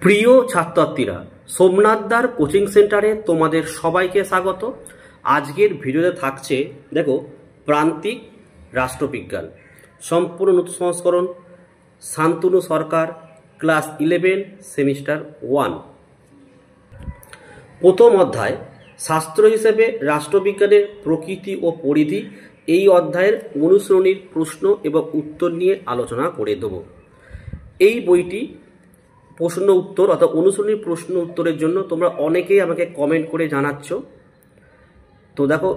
প্রিয় ছাত্রছাত্রীরা, সোমনাথদার কোচিং সেন্টারে তোমাদের সবাইকে স্বাগত। আজকের ভিডিওতে থাকছে দেখো প্রান্তিক রাষ্ট্রবিজ্ঞান সম্পূর্ণ নতুন সংস্করণ, শান্তনু সরকার, ক্লাস 11 সেমিস্টার 1। প্রথম অধ্যায় শাস্ত্র হিসেবে রাষ্ট্রবিজ্ঞানের প্রকৃতি ও পরিধি। এই অধ্যায়ের অনুসরণীর প্রশ্ন এবং উত্তর নিয়ে আলোচনা করে দেব। এই বইটি প্রশ্ন উত্তর অর্থাৎ অনুসরণীর প্রশ্ন উত্তরের জন্য তোমরা অনেকেই আমাকে কমেন্ট করে জানাচ্ছ। তো দেখো,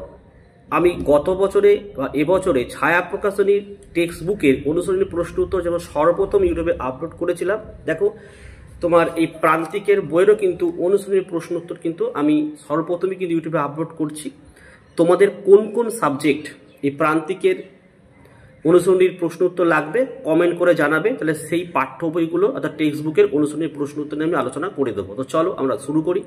আমি গত বছরে বা এবছরে ছায়া প্রকাশনীর টেক্সট বুকের অনুসরণী প্রশ্ন উত্তর যেমন সর্বপ্রথম ইউটিউবে আপলোড করেছিলাম, দেখো তোমার এই প্রান্তিকের বইয়েরও কিন্তু অনুসরণীর প্রশ্ন উত্তর কিন্তু আমি সর্বপ্রথমই কিন্তু ইউটিউবে আপলোড করছি। তোমাদের কোন কোন সাবজেক্ট এই প্রান্তিকের অনুসরণীর প্রশ্ন উত্তর লাগবে কমেন্ট করে জানাবে, তাহলে সেই পাঠ্য বইগুলো অর্থাৎ টেক্সট বুকের অনুসরণীর প্রশ্ন উত্তর নিয়ে আমি আলোচনা করে দেবো। তো চলো আমরা শুরু করি।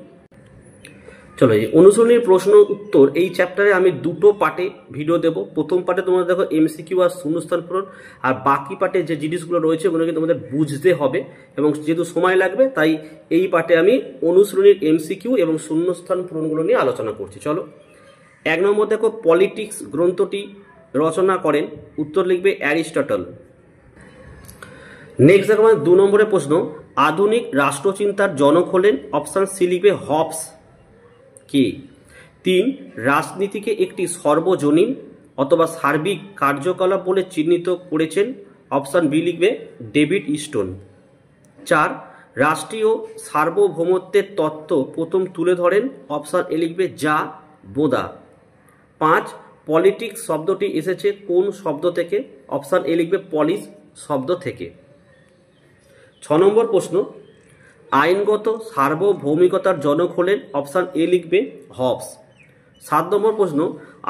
চলো, এই অনুসরণীর প্রশ্ন উত্তর এই চ্যাপ্টারে আমি দুটো পার্টে ভিডিও দেব। প্রথম পার্টে তোমরা দেখো এমসিকিউ আর শূন্যস্থান পূরণ, আর বাকি পার্টে যে জিনিসগুলো রয়েছে ওগুলোকে তোমাদের বুঝতে হবে এবং যেহেতু সময় লাগবে তাই এই পার্টে আমি অনুসরণীর এমসিকিউ এবং শূন্যস্থান পূরণগুলো নিয়ে আলোচনা করছি। চলো, 1 নম্বর দেখো, পলিটিক্স গ্রন্থটি রচনা করেন, উত্তর লিখবে অ্যারিস্টটল। নেক্সট দেখো 2 নম্বরের প্রশ্ন, আধুনিক রাষ্ট্রচিন্তার জনক হলেন, অপশান সি লিখবে হবস। কে? 3, রাজনীতিকে একটি সর্বজনীন অথবা সার্বিক কার্যকলাপ বলে চিহ্নিত করেছেন, অপশান বি লিখবে ডেভিড স্টোন। 4, রাষ্ট্রীয় সার্বভৌমত্বের তত্ত্ব প্রথম তুলে ধরেন, অপশান এ লিখবে যা বোদা। 5, পলিটিক্স শব্দটি এসেছে কোন শব্দ থেকে, অপশান এ লিখবে পলিস শব্দ থেকে। 6 নম্বর প্রশ্ন, আইনগত সার্বভৌমিকতার জনক হলেন, অপশান এ লিখবে হবস। 7 নম্বর প্রশ্ন,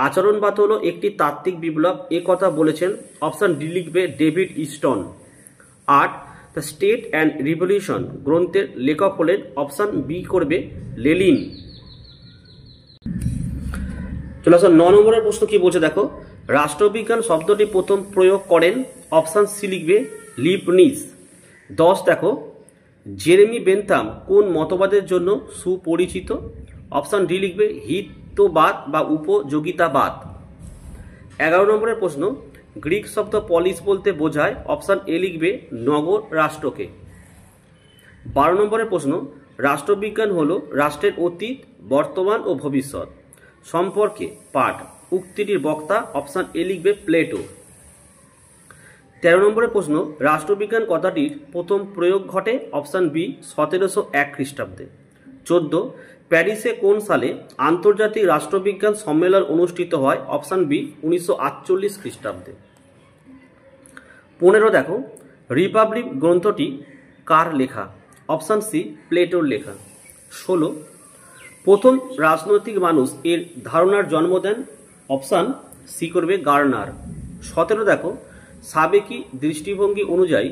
আচরণবাদ হলো একটি তাত্ত্বিক বিপ্লব, এ কথা বলেছেন, অপশান ডি লিখবে David stone. 8, the state and revolution গ্রন্থের লেখক হলেন, অপশান বি করবে লেনিন। চলে আসো 9 নম্বরের প্রশ্ন কি বলছে দেখো, রাষ্ট্রবিজ্ঞান শব্দটি প্রথম প্রয়োগ করেন, অপশান সি লিখবে লিবনিজ। 10 দেখো, জেরেমি বেন্থাম কোন মতবাদের জন্য সুপরিচিত, অপশান ডি লিখবে হিতবাদ বা উপযোগিতাবাদ। 11 নম্বরের প্রশ্ন, গ্রিক শব্দ পলিস বলতে বোঝায়, অপশান এ লিখবে নগর রাষ্ট্রকে। 12 নম্বরের প্রশ্ন, রাষ্ট্রবিজ্ঞান হলো রাষ্ট্রের অতীত, বর্তমান ও ভবিষ্যৎ সম্পর্কে পাঠ, উক্তিটির বক্তা, অপশান এ লিখবে প্লেটো। 13 নম্বরের প্রশ্ন, রাষ্ট্রবিজ্ঞান কথাটির প্রথম প্রয়োগ ঘটে, অপশান বি 1701 খ্রিস্টাব্দে। 14, প্যারিসে কোন সালে আন্তর্জাতিক রাষ্ট্রবিজ্ঞান সম্মেলন অনুষ্ঠিত হয়, অপশান বি 1948 খ্রিস্টাব্দে। 15 দেখো, রিপাবলিক গ্রন্থটি কার লেখা, অপশান সি প্লেটোর লেখা। 16, প্রথম রাজনৈতিক মানুষ এর ধারণার জন্ম দেন, অপশান সি করবে গার্নার। 17 দেখো, সাবেকি দৃষ্টিভঙ্গি অনুযায়ী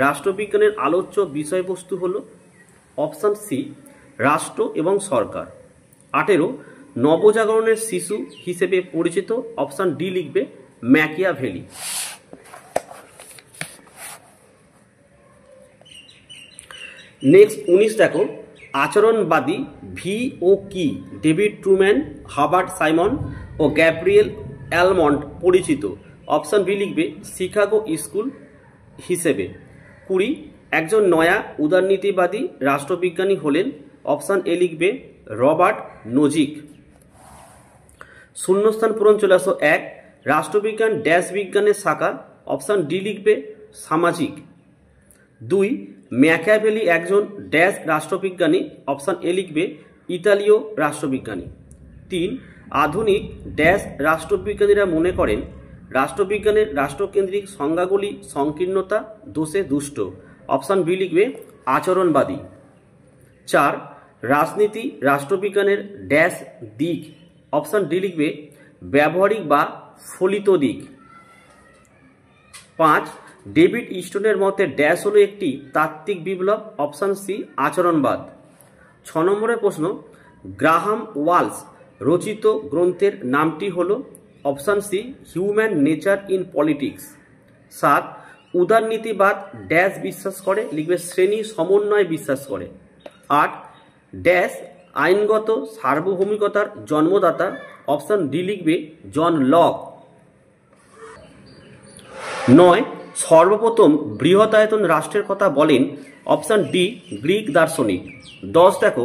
রাষ্ট্রবিজ্ঞানের আলোচ্য বিষয়বস্তু হল, অপশান সি রাষ্ট্র এবং সরকার। 18, নবজাগরণের শিশু হিসেবে পরিচিত, অপশান ডি লিখবে ম্যাকিয়াভেলি। নেক্সট 19 দেখো, আচরণবাদী ভি ও কি ডেভিড ট্রুম্যান, হার্বার্ট সাইমন ও গ্যাব্রিয়েল অ্যালমন্ড পরিচিত, অপশান বি লিখবে শিকাগো স্কুল হিসেবে। 20, একজন নয়া উদারনীতিবাদী রাষ্ট্রবিজ্ঞানী হলেন, অপশান এ লিখবে রবার্ট নোজিক। শূন্যস্থান পূরণ চলে আসো। 1, রাষ্ট্রবিজ্ঞান ড্যাশ বিজ্ঞানের শাখা, অপশান ডি লিখবে সামাজিক। 2, ম্যাকিয়াভেলি একজন ড্যাশ রাষ্ট্রবিজ্ঞানী, অপশান এ লিখবে ইতালীয় রাষ্ট্রবিজ্ঞানী। 3, আধুনিক ড্যাশ রাষ্ট্রবিজ্ঞানীরা মনে করেন রাষ্ট্রবিজ্ঞানের রাষ্ট্রকেন্দ্রিক সংজ্ঞাগুলি সংকীর্ণতা, দোষে দুষ্ট, অপশান বি লিখবে আচরণবাদী। 4, রাজনীতি রাষ্ট্রবিজ্ঞানের ড্যাশ দিক, অপশান ডি লিখবে ব্যবহারিক বা ফলিত দিক। 5, ডেভিড স্টোনের মতে ড্যাশ হলো একটি তাত্ত্বিক বিপ্লব, অপশান সি আচরণবাদ। 6 নম্বরের প্রশ্ন, গ্রাহাম ওয়ালস রচিত গ্রন্থের নামটি হল, option C human nature in politics. 7, উদারনীতিবাদ ড্যাশ বিশ্বাস করে, লিখবে শ্রেণী সমন্বয় বিশ্বাস করে, 8 ড্যাশ আইনগত সার্বভৌমিকতার জন্মদাতা, অপশন ডি লিখবে জন লক। 9 সর্বপ্রথম বৃহদায়তন রাষ্ট্রের কথা বলেন, অপশন ডি গ্রিক দার্শনিক। 10 দেখো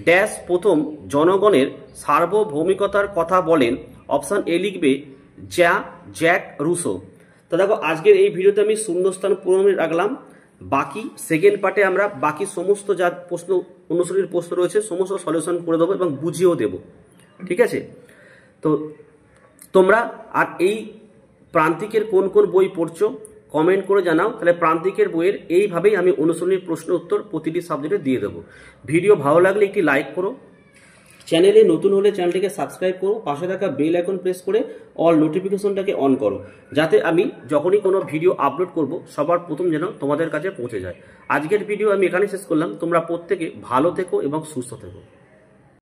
ড্যাশ প্রথম জনগণের সার্বভৌমিকতার কথা বলেন, অপশন এ লিখবে জ্যাক রুসো। তো দেখো আজকের এই ভিডিওতে আমি শূন্যস্থান পূরণ রাখলাম। বাকি সেকেন্ড পার্টে আমরা বাকি সমস্ত যা প্রশ্ন অনুশীলনীর প্রশ্ন রয়েছে সমস্ত সলিউশন করে দেবো এবং বুঝিয়েও দেব, ঠিক আছে? তো তোমরা আর এই প্রান্তিকের কোন কোন বই পড়ছো কমেন্ট করে জানাও, তাহলে প্রান্তিকের বইয়ের এইভাবেই আমি অনুশীলনীর প্রশ্ন উত্তর প্রতিটি সাবজেক্টে দিয়ে দেবো। ভিডিও ভালো লাগলে একটি লাইক করো, চ্যানেলে নতুন হলে চ্যানেলটিকে সাবস্ক্রাইব করো, পাশে থাকা বেল আইকন প্রেস করে অল নোটিফিকেশনটাকে অন করো, যাতে আমি যখনই কোনো ভিডিও আপলোড করব সবার প্রথম যেন তোমাদের কাছে পৌঁছে যায়। আজকের ভিডিও আমি এখানে শেষ করলাম। তোমরা প্রত্যেকে ভালো থেকো এবং সুস্থ থেকো।